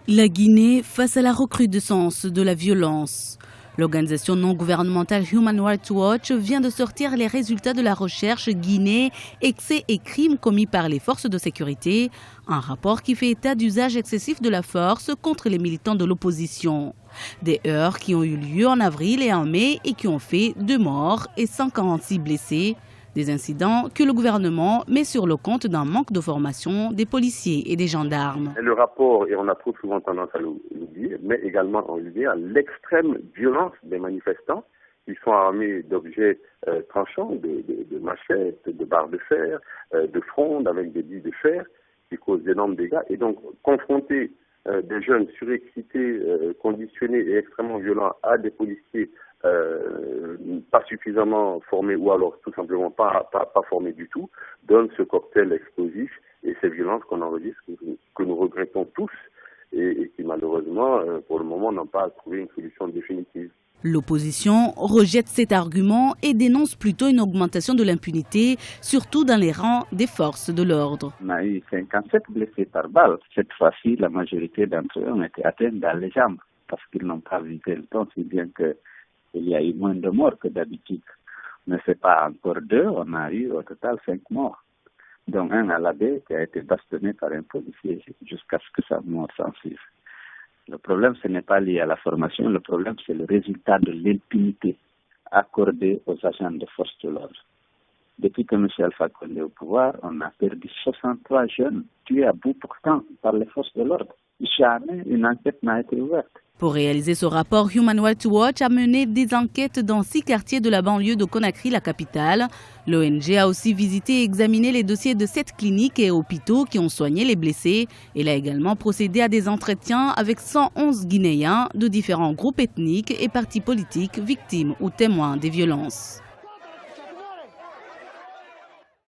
La Guinée face à la recrudescence de la violence. L'organisation non gouvernementale Human Rights Watch vient de sortir les résultats de la recherche Guinée, excès et crimes commis par les forces de sécurité, un rapport qui fait état d'usage excessif de la force contre les militants de l'opposition. Des heurts qui ont eu lieu en avril et en mai et qui ont fait 2 morts et 146 blessés. Des incidents que le gouvernement met sur le compte d'un manque de formation des policiers et des gendarmes. Le rapport, et on a trop souvent tendance à l'oublier, met également en lumière l'extrême violence des manifestants qui sont armés d'objets tranchants, de machettes, de barres de fer, de frondes avec des billes de fer qui causent d'énormes dégâts. Et donc, confronter des jeunes surexcités, conditionnés et extrêmement violents à des policiers pas suffisamment formés ou alors tout simplement pas formés du tout, donne ce cocktail explosif et ces violences qu'on enregistre, que nous regrettons tous et qui malheureusement pour le moment n'ont pas trouvé une solution définitive. L'opposition rejette cet argument et dénonce plutôt une augmentation de l'impunité, surtout dans les rangs des forces de l'ordre. On a eu 57 blessés par balle. Cette fois-ci, la majorité d'entre eux ont été atteints dans les jambes parce qu'ils n'ont pas visé le temps, si bien qu'il y a eu moins de morts que d'habitude. Mais ce n'est pas encore 2, on a eu au total 5 morts. Dont un à la baie qui a été bastonné par un policier jusqu'à ce que sa mort s'en suive. Le problème, ce n'est pas lié à la formation, le problème, c'est le résultat de l'impunité accordée aux agents de force de l'ordre. Depuis que M. Alpha Condé est au pouvoir, on a perdu 63 jeunes tués à bout portant par les forces de l'ordre. Jamais une enquête n'a été ouverte. Pour réaliser ce rapport, Human Rights Watch a mené des enquêtes dans 6 quartiers de la banlieue de Conakry, la capitale. L'ONG a aussi visité et examiné les dossiers de 7 cliniques et hôpitaux qui ont soigné les blessés. Elle a également procédé à des entretiens avec 111 Guinéens de différents groupes ethniques et partis politiques victimes ou témoins des violences.